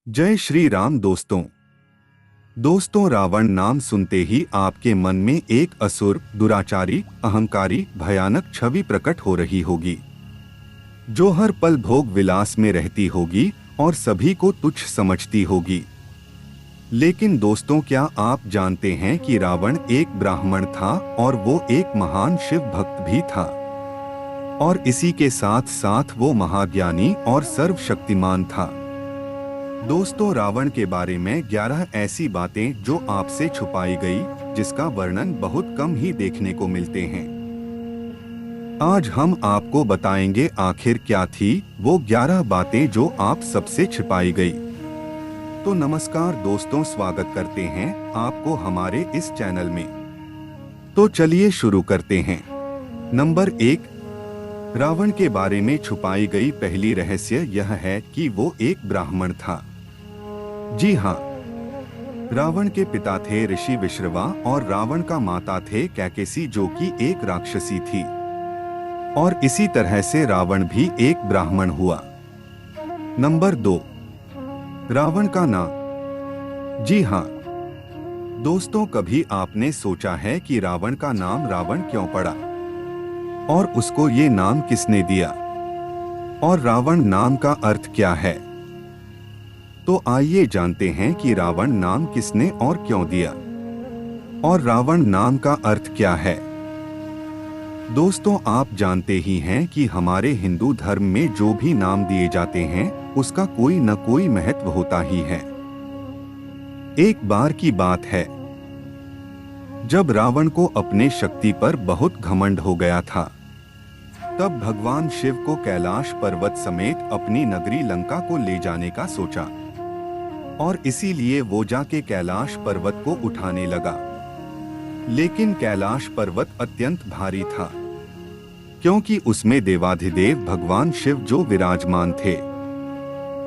जय श्री राम दोस्तों रावण नाम सुनते ही आपके मन में एक असुर, दुराचारी, अहंकारी, भयानक छवि प्रकट हो रही होगी, जो हर पल भोग विलास में रहती होगी और सभी को तुच्छ समझती होगी। लेकिन दोस्तों, क्या आप जानते हैं कि रावण एक ब्राह्मण था और वो एक महान शिव भक्त भी था, और इसी के साथ साथ वो महाज्ञानी और सर्वशक्तिमान था। दोस्तों, रावण के बारे में 11 ऐसी बातें जो आपसे छुपाई गई, जिसका वर्णन बहुत कम ही देखने को मिलते हैं। आज हम आपको बताएंगे आखिर क्या थी वो 11 बातें जो आप सबसे छिपाई गई। तो नमस्कार दोस्तों, स्वागत करते हैं आपको हमारे इस चैनल में। तो चलिए शुरू करते हैं। नंबर 1, रावण के बारे में छुपाई गई पहली रहस्य यह है कि वो एक ब्राह्मण था। जी हाँ, रावण के पिता थे ऋषि विश्रवा और रावण का माता थे कैकेसी, जो कि एक राक्षसी थी, और इसी तरह से रावण भी एक ब्राह्मण हुआ। नंबर 2, रावण का नाम। जी हाँ दोस्तों, कभी आपने सोचा है कि रावण का नाम रावण क्यों पड़ा और उसको ये नाम किसने दिया, और रावण नाम का अर्थ क्या है? तो आइए जानते हैं कि रावण नाम किसने और क्यों दिया, और रावण नाम का अर्थ क्या है। दोस्तों, आप जानते ही हैं कि हमारे हिंदू धर्म में जो भी नाम दिए जाते हैं उसका कोई न कोई महत्व होता ही है। एक बार की बात है, जब रावण को अपने शक्ति पर बहुत घमंड हो गया था, तब भगवान शिव को कैलाश पर्वत समेत अपनी नगरी लंका को ले जाने का सोचा, और इसीलिए वो जाके कैलाश पर्वत को उठाने लगा। लेकिन कैलाश पर्वत अत्यंत भारी था, क्योंकि उसमें देवाधिदेव भगवान शिव जो विराजमान थे।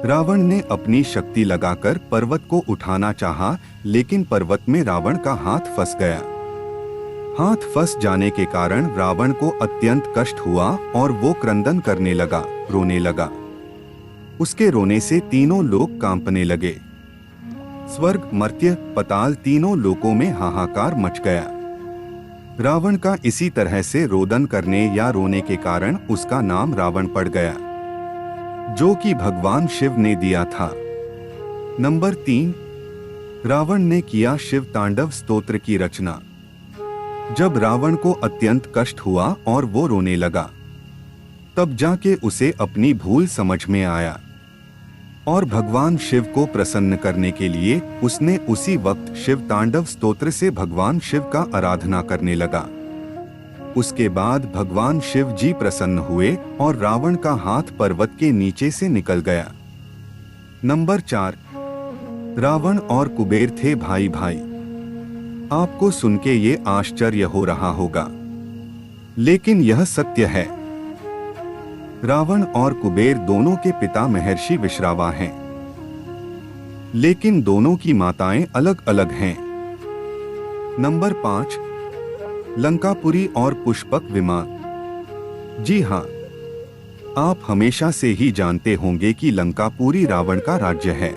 रावण ने अपनी शक्ति लगाकर पर्वत को उठाना चाहा, लेकिन पर्वत में रावण का हाथ फंस गया। हाथ फंस जाने के कारण रावण को अत्यंत कष्ट हुआ और वो क्रंदन करने लगा, रोने लगा। उसके रोने से तीनों लोक कांपने लगे। स्वर्ग, मर्त्य, पताल तीनों लोकों में हाहाकार मच गया। रावण का इसी तरह से रोदन करने या रोने के कारण उसका नाम रावण पड़ गया, जो कि भगवान शिव ने दिया था। नंबर 3, रावण ने किया शिव तांडव स्तोत्र की रचना। जब रावण को अत्यंत कष्ट हुआ और वो रोने लगा, तब जाके उसे अपनी भूल समझ में आया, और भगवान शिव को प्रसन्न करने के लिए उसने उसी वक्त शिव तांडव स्तोत्र से भगवान शिव का आराधना करने लगा। उसके बाद भगवान शिव जी प्रसन्न हुए और रावण का हाथ पर्वत के नीचे से निकल गया। नंबर 4, रावण और कुबेर थे भाई भाई। आपको सुन के ये आश्चर्य हो रहा होगा, लेकिन यह सत्य है। रावण और कुबेर दोनों के पिता महर्षि विश्रावा हैं, लेकिन दोनों की माताएं अलग अलग हैं। नंबर 5, लंकापुरी और पुष्पक विमान। जी हाँ, आप हमेशा से ही जानते होंगे कि लंकापुरी रावण का राज्य है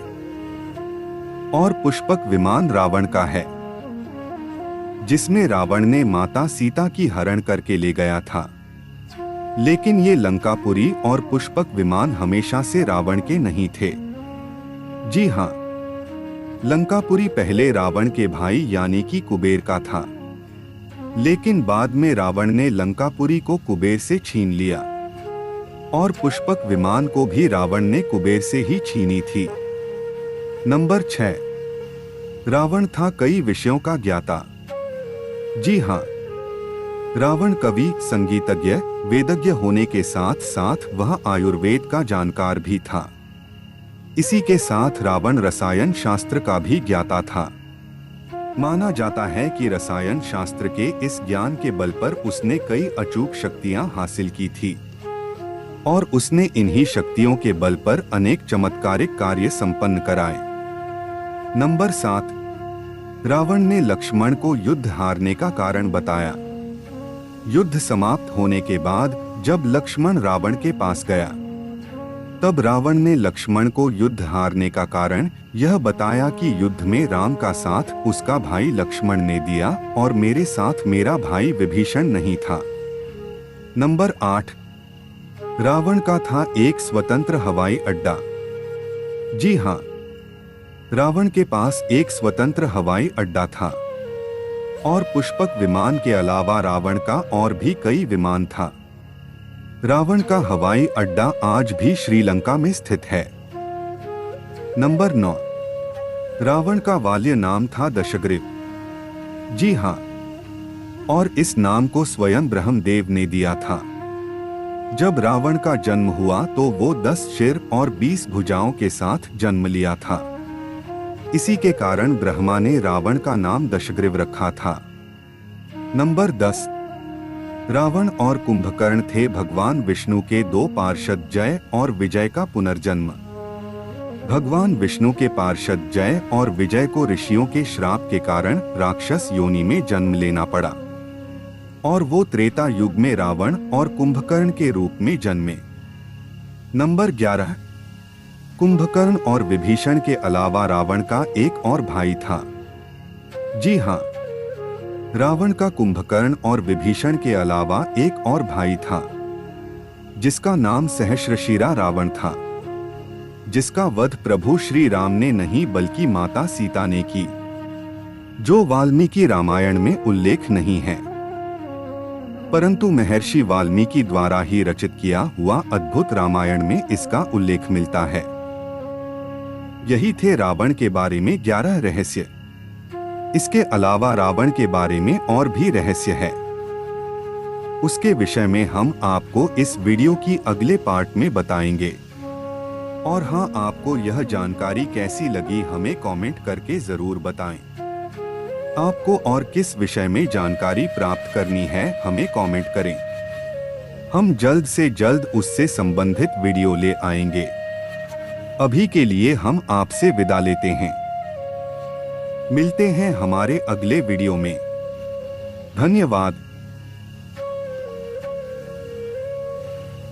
और पुष्पक विमान रावण का है, जिसमें रावण ने माता सीता की हरण करके ले गया था। लेकिन ये लंकापुरी और पुष्पक विमान हमेशा से रावण के नहीं थे। जी हाँ, लंकापुरी पहले रावण के भाई यानी कि कुबेर का था, लेकिन बाद में रावण ने लंकापुरी को कुबेर से छीन लिया, और पुष्पक विमान को भी रावण ने कुबेर से ही छीनी थी। नंबर 6, रावण था कई विषयों का ज्ञाता। जी हाँ, रावण कवि, संगीतज्ञ, वेदज्ञ होने के साथ साथ वह आयुर्वेद का जानकार भी था। इसी के साथ रावण रसायन शास्त्र का भी ज्ञाता था। माना जाता है कि रसायन शास्त्र के इस ज्ञान के बल पर उसने कई अचूक शक्तियां हासिल की थी, और उसने इन्हीं शक्तियों के बल पर अनेक चमत्कारिक कार्य संपन्न कराए। नंबर 7, रावण ने लक्ष्मण को युद्ध हारने का कारण बताया। युद्ध समाप्त होने के बाद जब लक्ष्मण रावण के पास गया, तब रावण ने लक्ष्मण को युद्ध हारने का कारण यह बताया कि युद्ध में राम का साथ उसका भाई लक्ष्मण ने दिया और मेरे साथ मेरा भाई विभीषण नहीं था। नंबर 8, रावण का था एक स्वतंत्र हवाई अड्डा। जी हाँ, रावण के पास एक स्वतंत्र हवाई अड्डा था और पुष्पक विमान के अलावा रावण का और भी कई विमान था। रावण का हवाई अड्डा आज भी श्रीलंका में स्थित है। नंबर 9, रावण का बाल्य नाम था दशग्रीव। जी हाँ, और इस नाम को स्वयं ब्रह्मदेव ने दिया था। जब रावण का जन्म हुआ तो वो 10 सिर और 20 भुजाओं के साथ जन्म लिया था। इसी के कारण ब्रह्मा ने रावण का नाम दशग्रीव रखा था। नंबर 10, रावण और कुंभकर्ण थे भगवान विष्णु के 2 पार्षद जय और विजय का पुनर्जन्म। भगवान विष्णु के पार्षद जय और विजय को ऋषियों के श्राप के कारण राक्षस योनि में जन्म लेना पड़ा और वो त्रेता युग में रावण और कुंभकर्ण के रूप में जन्मे। नंबर 11, कुंभकर्ण और विभीषण के अलावा रावण का एक और भाई था। जी हाँ, रावण का कुंभकर्ण और विभीषण के अलावा एक और भाई था जिसका नाम सहस्रशिरा रावण था, जिसका वध प्रभु श्री राम ने नहीं बल्कि माता सीता ने की, जो वाल्मीकि रामायण में उल्लेख नहीं है, परंतु महर्षि वाल्मीकि द्वारा ही रचित किया हुआ अद्भुत रामायण में इसका उल्लेख मिलता है। यही थे रावण के बारे में 11 रहस्य। इसके अलावा रावण के बारे में और भी रहस्य है। उसके विषय में हम आपको इस वीडियो की अगले पार्ट में बताएंगे। और हाँ, आपको यह जानकारी कैसी लगी हमें कमेंट करके जरूर बताएं। आपको और किस विषय में जानकारी प्राप्त करनी है हमें कमेंट करें। हम जल्द से जल्द उससे संबंधित वीडियो ले आएंगे। अभी के लिए हम आपसे विदा लेते हैं। मिलते हैं हमारे अगले वीडियो में। धन्यवाद।